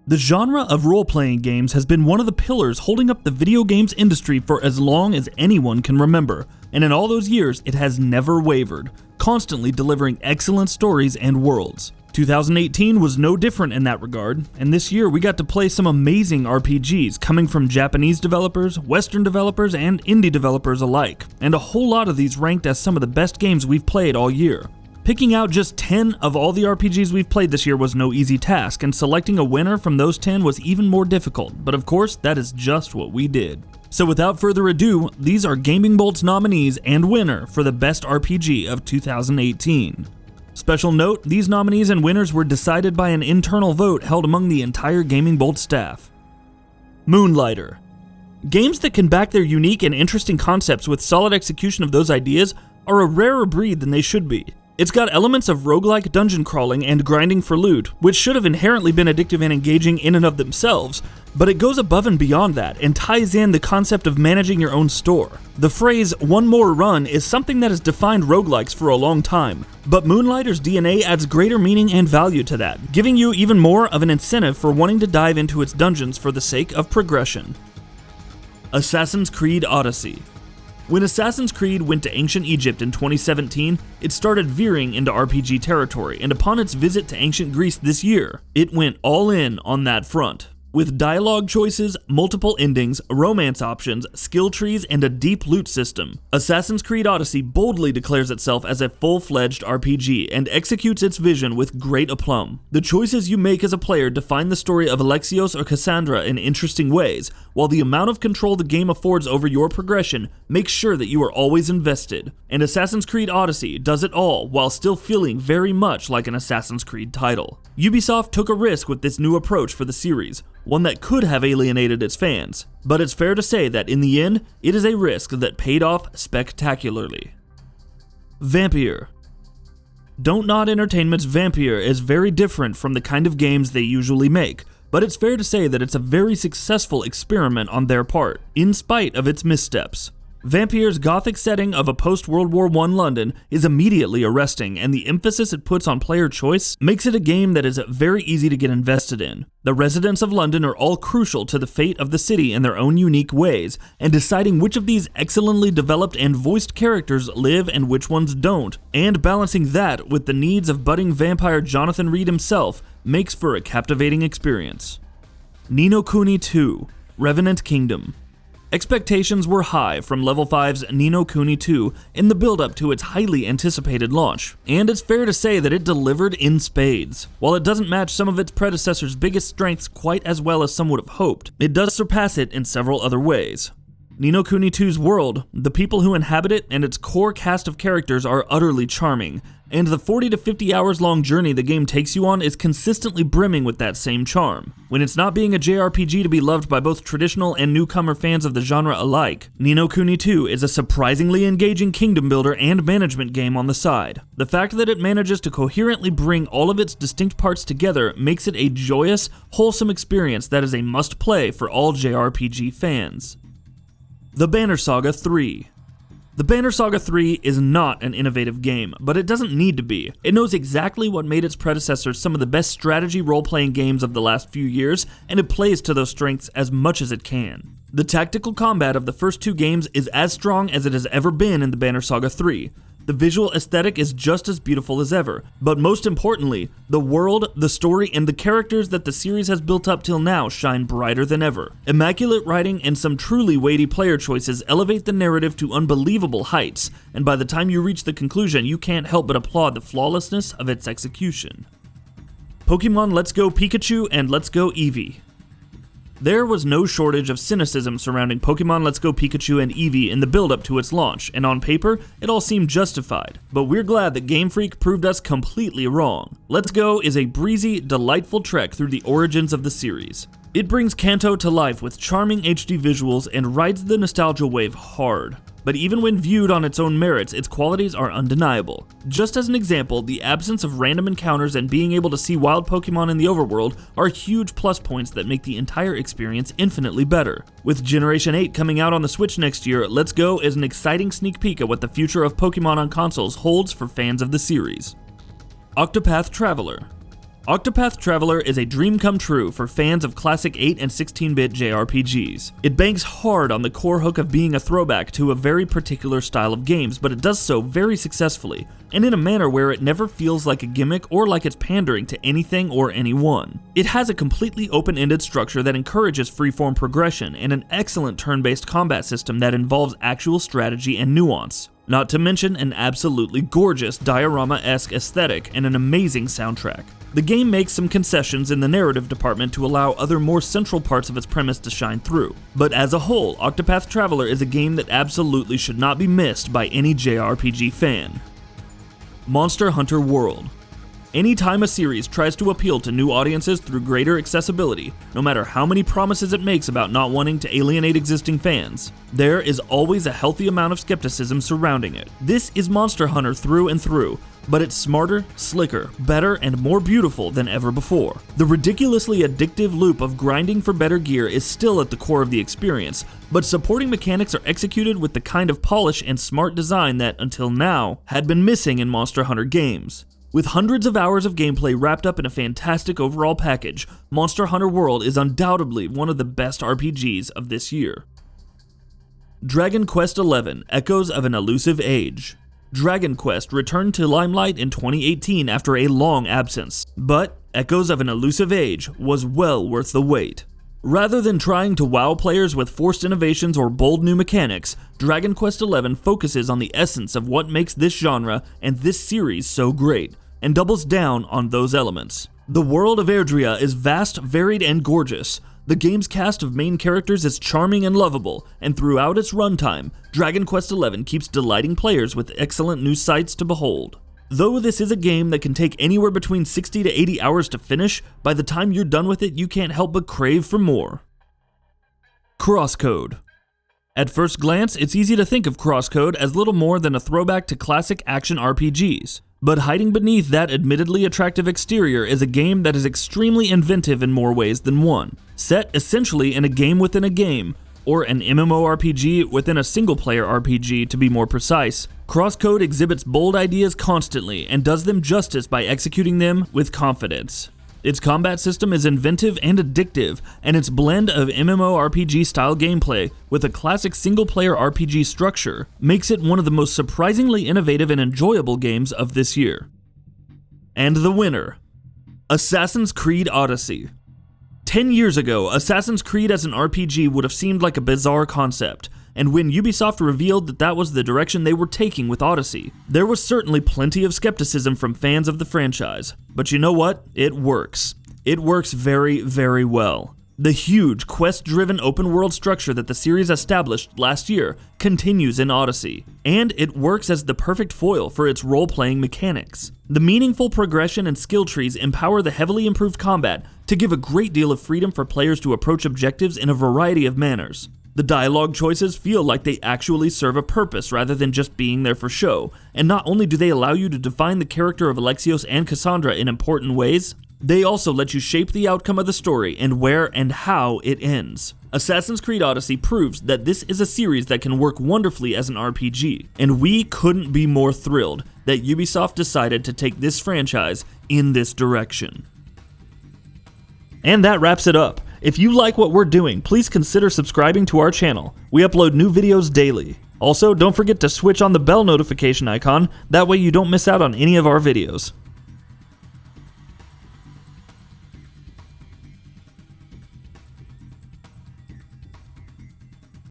The genre of role-playing games has been one of the pillars holding up the video games industry for as long as anyone can remember, and in all those years, it has never wavered, constantly delivering excellent stories and worlds. 2018 was no different in that regard, and this year we got to play some amazing RPGs coming from Japanese developers, Western developers, and indie developers alike, and a whole lot of these ranked as some of the best games we've played all year. Picking out just 10 of all the RPGs we've played this year was no easy task, and selecting a winner from those 10 was even more difficult, but of course, that is just what we did. So without further ado, these are Gaming Bolt's nominees and winner for the best RPG of 2018. Special note, these nominees and winners were decided by an internal vote held among the entire Gaming Bolt staff. Moonlighter. Games that can back their unique and interesting concepts with solid execution of those ideas are a rarer breed than they should be. It's got elements of roguelike dungeon crawling and grinding for loot, which should have inherently been addictive and engaging in and of themselves, but it goes above and beyond that and ties in the concept of managing your own store. The phrase, "one more run," is something that has defined roguelikes for a long time, but Moonlighter's DNA adds greater meaning and value to that, giving you even more of an incentive for wanting to dive into its dungeons for the sake of progression. Assassin's Creed Odyssey. When Assassin's Creed went to ancient Egypt in 2017, it started veering into RPG territory, and upon its visit to ancient Greece this year, it went all in on that front. With dialogue choices, multiple endings, romance options, skill trees, and a deep loot system, Assassin's Creed Odyssey boldly declares itself as a full-fledged RPG and executes its vision with great aplomb. The choices you make as a player define the story of Alexios or Cassandra in interesting ways, while the amount of control the game affords over your progression makes sure that you are always invested. And Assassin's Creed Odyssey does it all while still feeling very much like an Assassin's Creed title. Ubisoft took a risk with this new approach for the series, one that could have alienated its fans, but it's fair to say that in the end, it is a risk that paid off spectacularly. Vampir. Don't Nod Entertainment's Vampir is very different from the kind of games they usually make, but it's fair to say that it's a very successful experiment on their part, in spite of its missteps. Vampir's gothic setting of a post-World War I London is immediately arresting, and the emphasis it puts on player choice makes it a game that is very easy to get invested in. The residents of London are all crucial to the fate of the city in their own unique ways, and deciding which of these excellently developed and voiced characters live and which ones don't, and balancing that with the needs of budding vampire Jonathan Reed himself makes for a captivating experience. Ni no Kuni 2: Revenant Kingdom. Expectations were high from Level 5's Ni no Kuni 2 in the build-up to its highly anticipated launch, and it's fair to say that it delivered in spades. While it doesn't match some of its predecessor's biggest strengths quite as well as some would have hoped, it does surpass it in several other ways. Ni no Kuni 2's world, the people who inhabit it, and its core cast of characters are utterly charming, and the 40 to 50 hours long journey the game takes you on is consistently brimming with that same charm. When it's not being a JRPG to be loved by both traditional and newcomer fans of the genre alike, Ni no Kuni 2 is a surprisingly engaging kingdom builder and management game on the side. The fact that it manages to coherently bring all of its distinct parts together makes it a joyous, wholesome experience that is a must-play for all JRPG fans. The Banner Saga 3. The Banner Saga 3 is not an innovative game, but it doesn't need to be. It knows exactly what made its predecessors some of the best strategy role-playing games of the last few years, and it plays to those strengths as much as it can. The tactical combat of the first two games is as strong as it has ever been in the Banner Saga 3. The visual aesthetic is just as beautiful as ever, but most importantly, the world, the story, and the characters that the series has built up till now shine brighter than ever. Immaculate writing and some truly weighty player choices elevate the narrative to unbelievable heights, and by the time you reach the conclusion, you can't help but applaud the flawlessness of its execution. Pokemon Let's Go Pikachu and Let's Go Eevee. There was no shortage of cynicism surrounding Pokemon Let's Go Pikachu and Eevee in the build-up to its launch, and on paper, it all seemed justified. But we're glad that Game Freak proved us completely wrong. Let's Go is a breezy, delightful trek through the origins of the series. It brings Kanto to life with charming HD visuals and rides the nostalgia wave hard. But even when viewed on its own merits, its qualities are undeniable. Just as an example, the absence of random encounters and being able to see wild Pokemon in the overworld are huge plus points that make the entire experience infinitely better. With Generation 8 coming out on the Switch next year, Let's Go is an exciting sneak peek at what the future of Pokemon on consoles holds for fans of the series. Octopath Traveler. Octopath Traveler is a dream come true for fans of classic 8 and 16-bit JRPGs. It banks hard on the core hook of being a throwback to a very particular style of games, but it does so very successfully, and in a manner where it never feels like a gimmick or like it's pandering to anything or anyone. It has a completely open-ended structure that encourages freeform progression, and an excellent turn-based combat system that involves actual strategy and nuance. Not to mention an absolutely gorgeous diorama-esque aesthetic and an amazing soundtrack. The game makes some concessions in the narrative department to allow other more central parts of its premise to shine through, but as a whole, Octopath Traveler is a game that absolutely should not be missed by any JRPG fan. Monster Hunter World. Anytime a series tries to appeal to new audiences through greater accessibility, no matter how many promises it makes about not wanting to alienate existing fans, there is always a healthy amount of skepticism surrounding it. This is Monster Hunter through and through, but it's smarter, slicker, better, and more beautiful than ever before. The ridiculously addictive loop of grinding for better gear is still at the core of the experience, but supporting mechanics are executed with the kind of polish and smart design that, until now, had been missing in Monster Hunter games. With hundreds of hours of gameplay wrapped up in a fantastic overall package, Monster Hunter World is undoubtedly one of the best RPGs of this year. Dragon Quest XI: Echoes of an Elusive Age. Dragon Quest returned to limelight in 2018 after a long absence, but Echoes of an Elusive Age was well worth the wait. Rather than trying to wow players with forced innovations or bold new mechanics, Dragon Quest XI focuses on the essence of what makes this genre and this series so great, and doubles down on those elements. The world of Erdrea is vast, varied, and gorgeous. The game's cast of main characters is charming and lovable, and throughout its runtime, Dragon Quest XI keeps delighting players with excellent new sights to behold. Though this is a game that can take anywhere between 60 to 80 hours to finish, by the time you're done with it, you can't help but crave for more. CrossCode. At first glance, it's easy to think of CrossCode as little more than a throwback to classic action RPGs. But hiding beneath that admittedly attractive exterior is a game that is extremely inventive in more ways than one. Set essentially in a game within a game, or an MMORPG within a single-player RPG to be more precise, CrossCode exhibits bold ideas constantly and does them justice by executing them with confidence. Its combat system is inventive and addictive, and its blend of MMORPG-style gameplay with a classic single-player RPG structure makes it one of the most surprisingly innovative and enjoyable games of this year. And the winner, Assassin's Creed Odyssey. 10 years ago, Assassin's Creed as an RPG would have seemed like a bizarre concept, and when Ubisoft revealed that that was the direction they were taking with Odyssey, there was certainly plenty of skepticism from fans of the franchise. But you know what? It works. It works very, very well. The huge, quest-driven open-world structure that the series established last year continues in Odyssey, and it works as the perfect foil for its role-playing mechanics. The meaningful progression and skill trees empower the heavily improved combat to give a great deal of freedom for players to approach objectives in a variety of manners. The dialogue choices feel like they actually serve a purpose rather than just being there for show, and not only do they allow you to define the character of Alexios and Cassandra in important ways, they also let you shape the outcome of the story and where and how it ends. Assassin's Creed Odyssey proves that this is a series that can work wonderfully as an RPG, and we couldn't be more thrilled that Ubisoft decided to take this franchise in this direction. And that wraps it up. If you like what we're doing, please consider subscribing to our channel. We upload new videos daily. Also, don't forget to switch on the bell notification icon, that way you don't miss out on any of our videos.